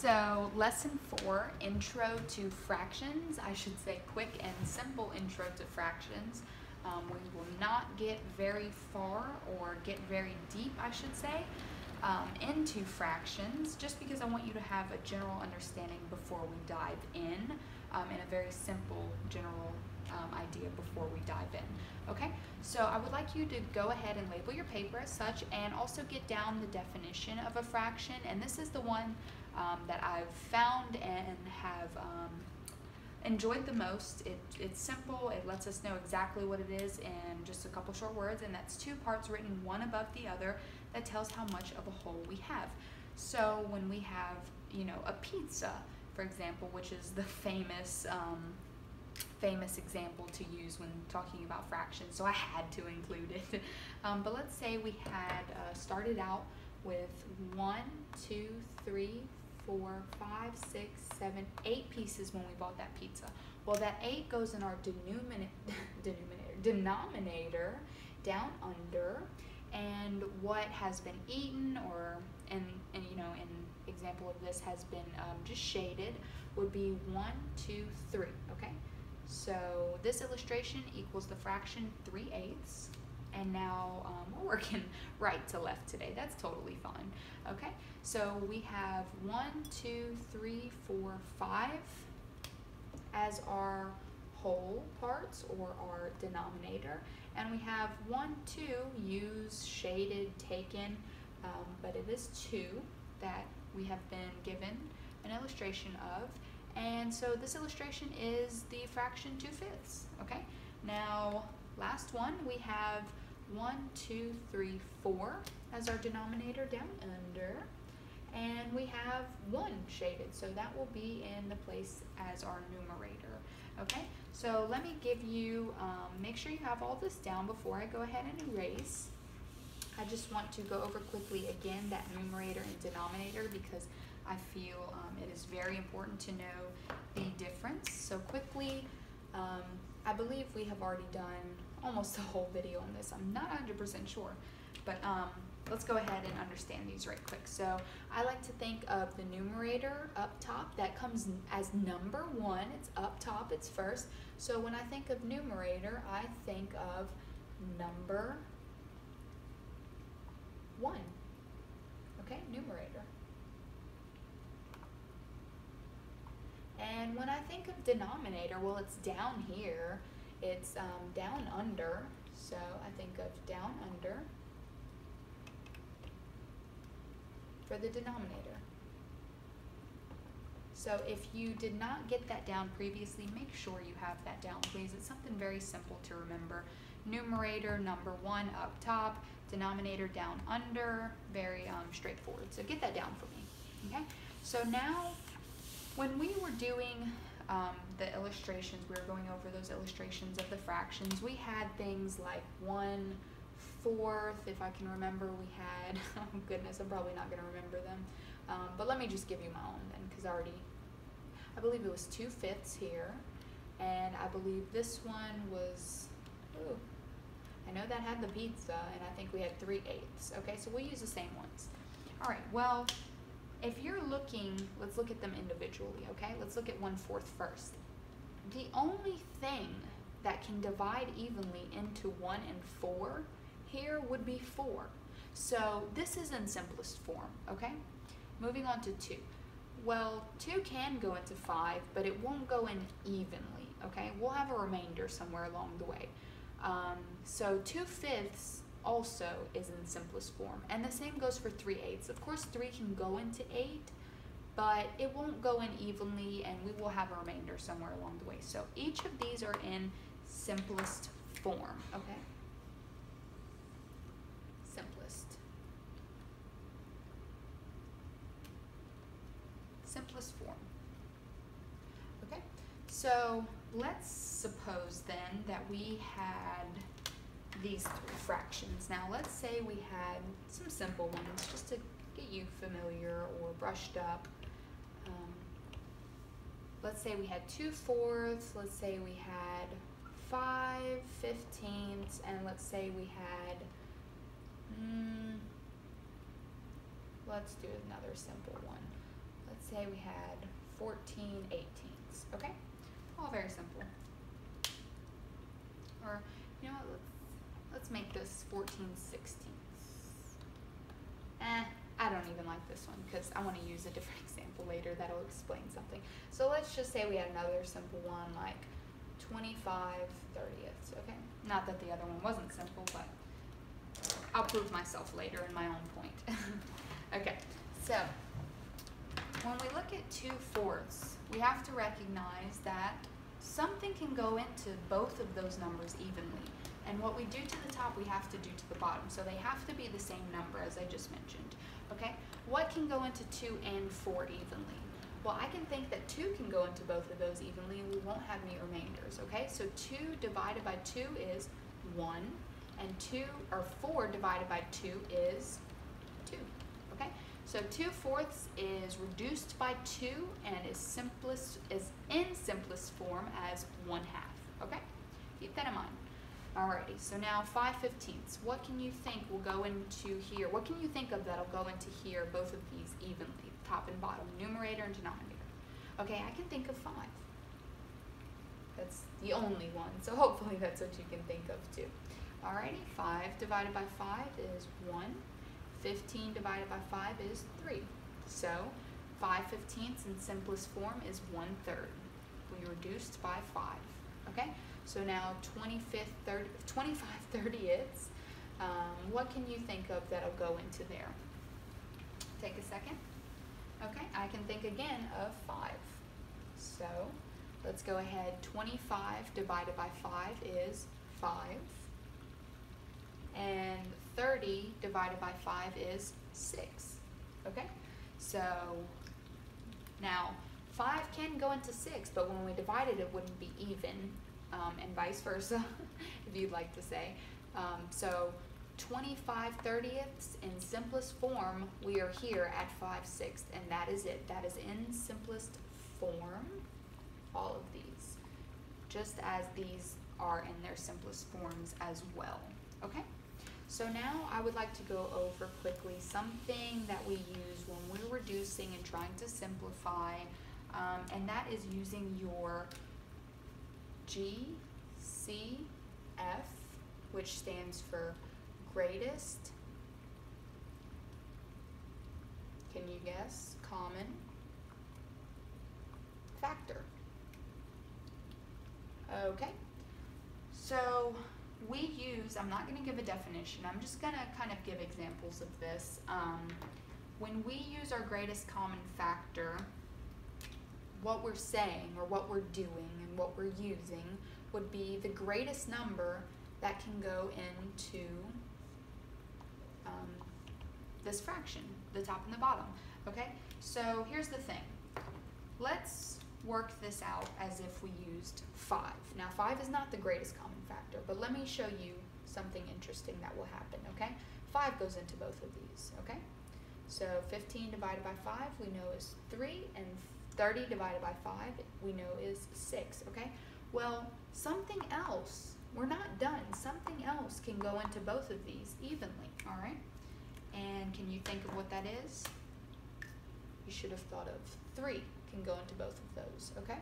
So lesson 4, intro to fractions. I should say quick and simple intro to fractions. We will not get very far or get very deep, I should say, into fractions, just because I want you to have a general understanding before we dive in a very simple general idea before we dive in. Okay, so I would like you to go ahead and label your paper as such, and also get down the definition of a fraction. And this is the one that I've found and have enjoyed the most. It's simple. It lets us know exactly what it is in just a couple short words, and that's two parts written one above the other that tells how much of a whole we have. So when we have, a pizza, for example, which is the famous example to use when talking about fractions, so I had to include it. But let's say we had started out with 1, 2, 3, 4, 5, 6, 7, 8 pieces when we bought that pizza. Well, that 8 goes in our denominator down under, and what has been eaten, or in example of this has been just shaded, would be 1, 2, 3. Okay, so this illustration equals the fraction 3/8. And now we're working right to left today. That's totally fine. Okay, so we have 1, 2, 3, 4, 5 as our whole parts, or our denominator, and we have 1, 2 use shaded, taken, but it is 2 that we have been given an illustration of. And so this illustration is the fraction 2/5. Okay, now last one, we have 1, 2, 3, 4 as our denominator down under, and we have 1 shaded, so that will be in the place as our numerator. Okay, so let me give you, make sure you have all this down before I go ahead and erase. I just want to go over quickly again that numerator and denominator, because I feel it is very important to know the difference. So quickly, I believe we have already done almost a whole video on this. I'm not 100% sure, but let's go ahead and understand these right quick. So I like to think of the numerator up top. That comes as number 1. It's up top, it's first. So when I think of numerator, I think of number 1. Okay, numerator. And when I think of denominator, well, it's down here. It's down under, so I think of down under for the denominator. So if you did not get that down previously, make sure you have that down, please. It's something very simple to remember. Numerator, number 1 up top, denominator down under, very straightforward. So get that down for me, okay? So now, when we were doing the illustrations, we were going over those illustrations of the fractions. We had things like 1/4, if I can remember. We had, oh goodness, I'm probably not going to remember them. But let me just give you my own then, because I believe it was 2/5 here. And I believe this one was, ooh, I know that had the pizza, and I think we had 3/8. Okay, so we'll use the same ones. All right, well, if you're looking, let's look at them individually, okay? Let's look at 1/4 first. The only thing that can divide evenly into 1 and 4 here would be 4. So this is in simplest form, okay? Moving on to 2. Well, 2 can go into 5, but it won't go in evenly, okay? We'll have a remainder somewhere along the way. So 2/5 also is in simplest form, and the same goes for 3/8. Of course, 3 can go into 8, but it won't go in evenly, and we will have a remainder somewhere along the way. So each of these are in simplest form, okay? Simplest form. Okay, so let's suppose then that we had these 3 fractions. Now let's say we had some simple ones just to get you familiar or brushed up. Let's say we had 2/4, let's say we had 5/15, and let's say we had let's do another simple one. let's say we had 14/18, okay? All very simple. Or, you know what, let's make this 14/16. I don't even like this one because I want to use a different example later that'll explain something. So let's just say we had another simple one like 25/30, okay? Not that the other one wasn't simple, but I'll prove myself later in my own point. Okay, so when we look at 2/4, we have to recognize that something can go into both of those numbers evenly. And what we do to the top, we have to do to the bottom. So they have to be the same number, as I just mentioned. Okay? What can go into 2 and 4 evenly? Well, I can think that 2 can go into both of those evenly, and we won't have any remainders. Okay? So 2 divided by 2 is 1, and 4 divided by 2 is 2. Okay? So 2/4 is reduced by 2 and is in simplest form as 1/2. Okay? Keep that in mind. Alrighty, so now 5/15. What can you think will go into here? What can you think of that'll go into here, both of these evenly, top and bottom, numerator and denominator? Okay, I can think of 5. That's the only one, so hopefully that's what you can think of too. Alrighty, 5 divided by 5 is 1. 15 divided by 5 is 3. So 5/15 in simplest form is 1/3. We reduced by 5. Okay? So now 25/30ths. What can you think of that'll go into there? Take a second. Okay, I can think again of 5. So let's go ahead. 25 divided by 5 is 5. And 30 divided by 5 is 6. Okay? So now 5 can go into 6, but when we divide it, it wouldn't be even, and vice versa, if you'd like to say. So 25/30ths in simplest form, we are here at 5/6, and that is it. That is in simplest form, all of these, just as these are in their simplest forms as well. Okay? So now I would like to go over quickly something that we use when we're reducing and trying to simplify, and that is using your GCF, which stands for greatest, can you guess, common factor. Okay, so we use, I'm not going to give a definition, I'm just going to kind of give examples of this. When we use our greatest common factor, what we're saying or what we're doing and what we're using would be the greatest number that can go into this fraction, the top and the bottom. Okay, so here's the thing. Let's work this out as if we used 5. Now 5 is not the greatest common factor, but let me show you something interesting that will happen, okay? 5 goes into both of these, okay? So 15 divided by 5 we know is 3, and 30 divided by 5 we know is 6, okay? Well, something else, we're not done, something else can go into both of these evenly, all right? And can you think of what that is? You should have thought of 3 can go into both of those, okay?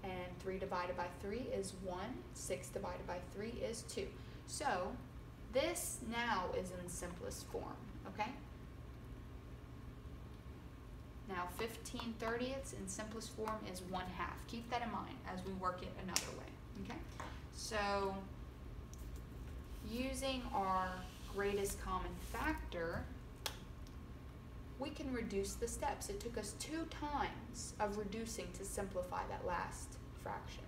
And 3 divided by 3 is 1, 6 divided by 3 is 2. So this now is in simplest form, okay? Now 15/30ths in simplest form is 1/2. Keep that in mind as we work it another way, okay? So using our greatest common factor, we can reduce the steps. It took us 2 times of reducing to simplify that last fraction.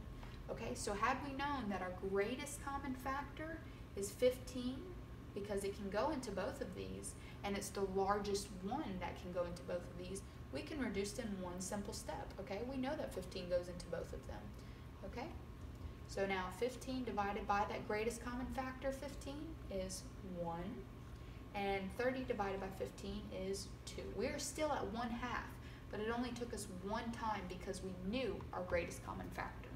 Okay, so had we known that our greatest common factor is 15, because it can go into both of these, and it's the largest one that can go into both of these, we can reduce in one simple step, okay? We know that 15 goes into both of them, okay? So now 15 divided by that greatest common factor, 15, is 1. And 30 divided by 15 is 2. We're still at 1/2, but it only took us 1 time because we knew our greatest common factor.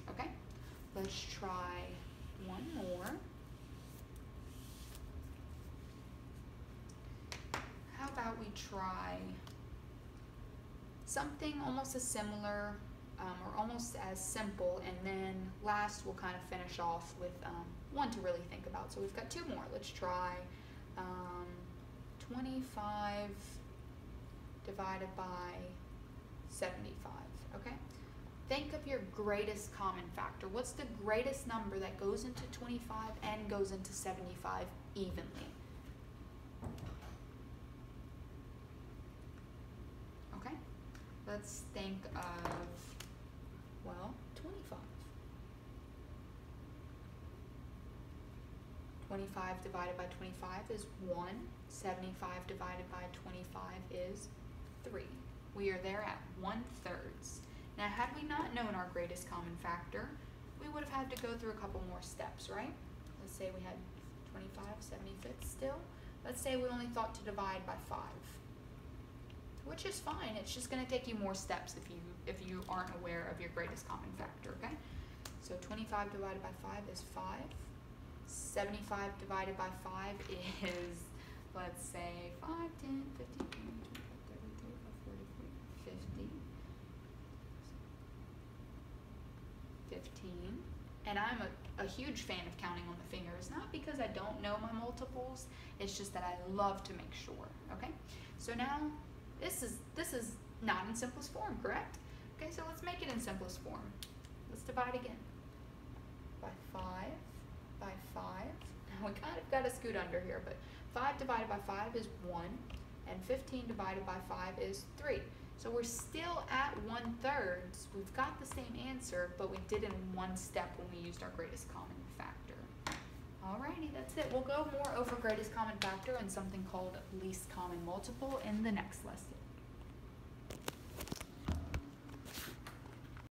Okay? Let's try one more. How about we try something almost as similar or almost as simple, and then last we'll kind of finish off with one to really think about. So we've got two more. Let's try 25 divided by 75, okay? Think of your greatest common factor. What's the greatest number that goes into 25 and goes into 75 evenly? Okay, let's think of, well, 25. 25 divided by 25 is 1. 75 divided by 25 is 3. We are there at 1/3. Now, had we not known our greatest common factor, we would have had to go through a couple more steps, right? Let's say we had 25 75ths still. Let's say we only thought to divide by 5, which is fine. It's just going to take you more steps if you aren't aware of your greatest common factor, okay? So 25 divided by 5 is 5. 75 divided by 5 is, let's say, 5, 10, 15, 20, 25, 30, 40, 50. 15. And I'm a huge fan of counting on the fingers, not because I don't know my multiples, it's just that I love to make sure, okay? So now, this is not in simplest form, correct? Okay, so let's make it in simplest form. Let's divide again. By 5, by 5. Now we kind of got to scoot under here, but 5 divided by 5 is 1, and 15 divided by 5 is 3. So we're still at 1/3. We've got the same answer, but we did it in one step when we used our greatest common factor. Alrighty, that's it. We'll go more over greatest common factor and something called least common multiple in the next lesson.